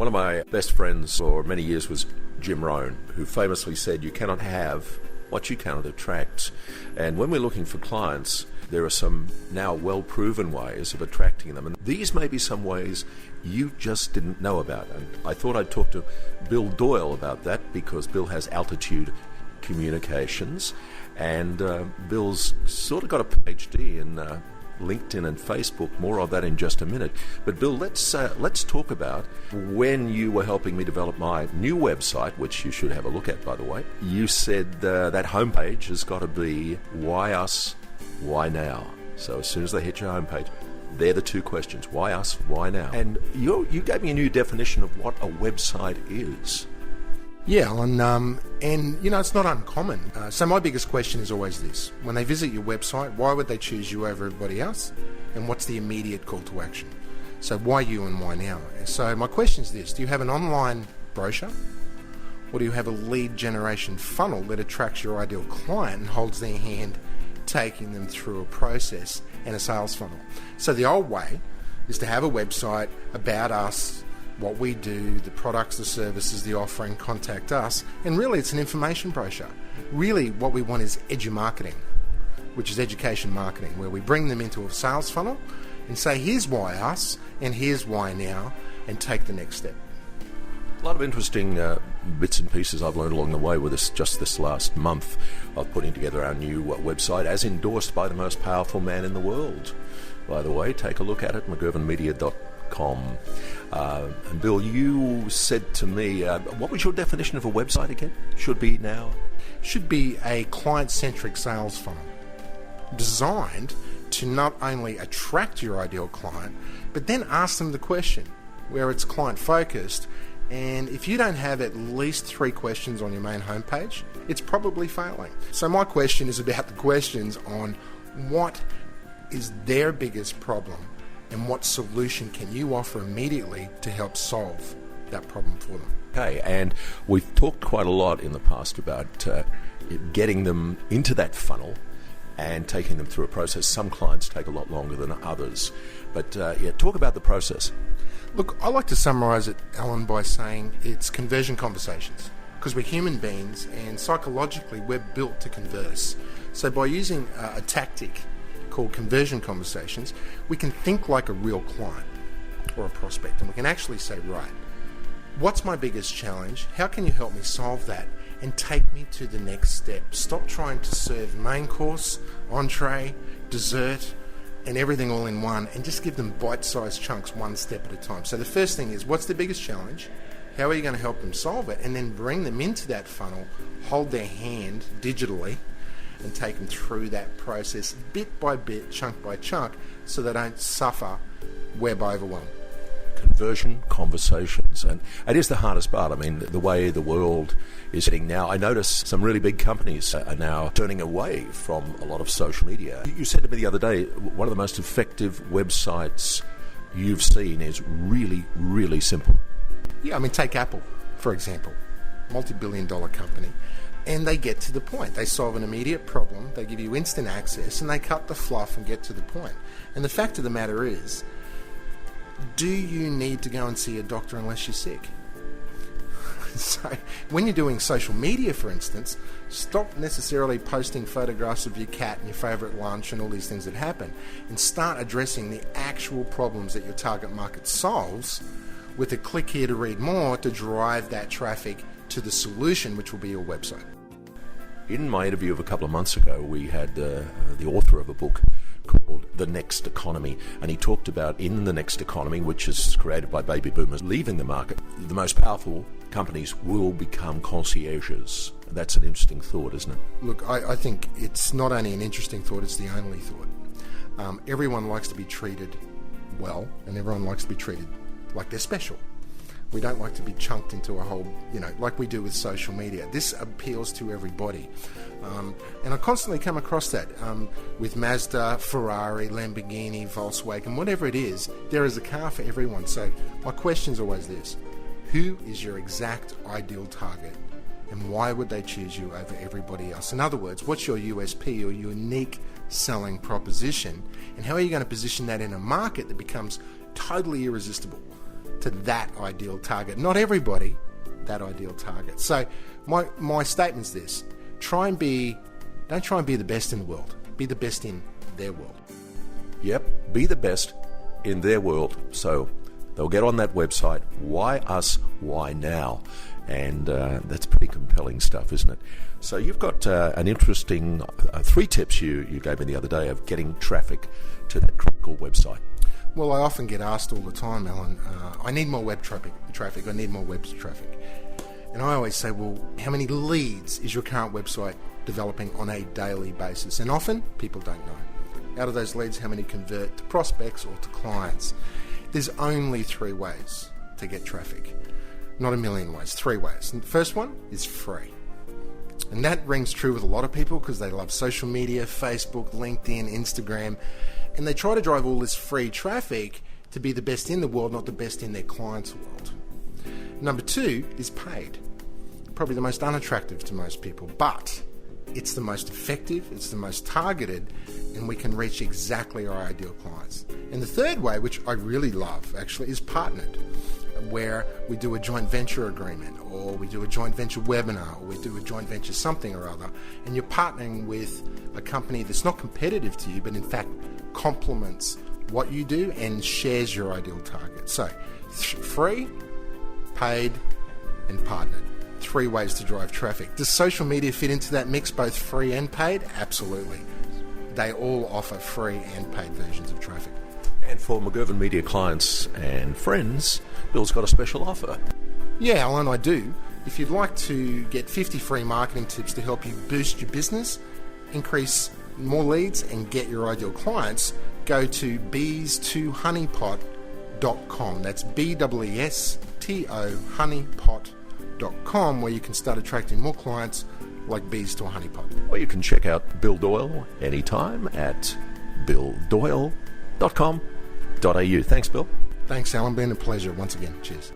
One of my best friends for many years was Jim Rohn, who famously said, you cannot have what you cannot attract. And when we're looking for clients, there are some now well-proven ways of attracting them. And these may be some ways you just didn't know about. And I thought I'd talk to Bill Doyle about that, because Bill has Altitude Communications. And Bill's sort of got a PhD in LinkedIn and Facebook. More of that in just a minute. But Bill, let's talk about when you were helping me develop my new website, which you should have a look at, by the way. You said that homepage has got to be why us, why now? So as soon as they hit your homepage, they're the two questions. Why us, why now? And you gave me a new definition of what a website is. Yeah, Alan, and it's not uncommon. So my biggest question is always this. When they visit your website, why would they choose you over everybody else? And what's the immediate call to action? So why you and why now? So my question is this. Do you have an online brochure? Or do you have a lead generation funnel that attracts your ideal client and holds their hand, taking them through a process and a sales funnel? So the old way is to have a website about us, what we do, the products, the services, the offering, contact us, and really it's an information brochure. Really what we want is edu-marketing, which is education marketing, where we bring them into a sales funnel and say, here's why us, and here's why now, and take the next step. A lot of interesting bits and pieces I've learned along the way with this last month of putting together our new website, as endorsed by the most powerful man in the world. By the way, take a look at it, McGirvanmedia.com. And Bill, you said to me, what was your definition of a website again? Should be a client-centric sales funnel designed to not only attract your ideal client, but then ask them the question, where it's client-focused. And if you don't have at least 3 questions on your main homepage, it's probably failing. So my question is about the questions on what is their biggest problem and what solution can you offer immediately to help solve that problem for them. Okay, and we've talked quite a lot in the past about getting them into that funnel and taking them through a process. Some clients take a lot longer than others. But talk about the process. Look, I like to summarise it, Alan, by saying it's conversion conversations, because we're human beings and psychologically we're built to converse. So by using a tactic called conversion conversations, we can think like a real client or a prospect, and we can actually say, right, what's my biggest challenge? How can you help me solve that? And take me to the next step. Stop trying to serve main course, entree, dessert, and everything all in one, and just give them bite-sized chunks one step at a time. So the first thing is, what's the biggest challenge? How are you going to help them solve it? And then bring them into that funnel, hold their hand digitally, and take them through that process bit by bit, chunk by chunk, so they don't suffer web overwhelm. Conversion conversations, and it is the hardest part. I mean, the way the world is heading now, I notice some really big companies are now turning away from a lot of social media. You said to me the other day, one of the most effective websites you've seen is really, really simple. Yeah, I mean, take Apple, for example, multi-billion-dollar company, and they get to the point. They solve an immediate problem, they give you instant access, and they cut the fluff and get to the point. And the fact of the matter is, do you need to go and see a doctor unless you're sick? So when you're doing social media, for instance, stop necessarily posting photographs of your cat and your favourite lunch and all these things that happen, and start addressing the actual problems that your target market solves with a click here to read more to drive that traffic to the solution, which will be your website. In my interview of a couple of months ago, we had the author of a book called The Next Economy, and he talked about in the next economy, which is created by baby boomers leaving the market, the most powerful companies will become concierges. That's an interesting thought, isn't it? Look, I think it's not only an interesting thought, it's the only thought. Everyone likes to be treated well, and everyone likes to be treated like they're special. We don't like to be chunked into a whole, like we do with social media. This appeals to everybody. And I constantly come across that with Mazda, Ferrari, Lamborghini, Volkswagen, whatever it is, there is a car for everyone. So my question is always this: who is your exact ideal target, and why would they choose you over everybody else? In other words, what's your USP, or unique selling proposition, and how are you going to position that in a market that becomes totally irresistible? to that ideal target. Not everybody, that ideal target. So my statement's this: don't try and be the best in the world. Be the best in their world. Yep, be the best in their world. So they'll get on that website. Why us? Why now? And that's pretty compelling stuff, isn't it? So you've got an interesting 3 tips you gave me the other day of getting traffic to that critical website. Well, I often get asked all the time, Alan, I need more web traffic, I need more web traffic. And I always say, well, how many leads is your current website developing on a daily basis? And often, people don't know. Out of those leads, how many convert to prospects or to clients? There's only 3 ways to get traffic. Not a million ways, 3 ways. And the first one is free. And that rings true with a lot of people because they love social media, Facebook, LinkedIn, Instagram, and they try to drive all this free traffic to be the best in the world, not the best in their client's world. Number 2 is paid. Probably the most unattractive to most people, but it's the most effective, it's the most targeted, and we can reach exactly our ideal clients. And the third way, which I really love actually, is partnered, where we do a joint venture agreement, or we do a joint venture webinar, or we do a joint venture something or other, and you're partnering with a company that's not competitive to you, but in fact complements what you do and shares your ideal target. So free, paid, and partnered. 3 ways to drive traffic. Does social media fit into that mix, both free and paid? Absolutely. They all offer free and paid versions of traffic. And for McGirvan Media clients and friends, Bill's got a special offer. Yeah, Alan, I do. If you'd like to get 50 free marketing tips to help you boost your business, increase more leads, and get your ideal clients, go to bees2honeypot.com. That's BEESTO honeypot.com, where you can start attracting more clients like bees to a honeypot. Or you can check out Bill Doyle anytime at billdoyle.com.au. Thanks, Bill. Thanks, Alan. Been a pleasure once again. Cheers.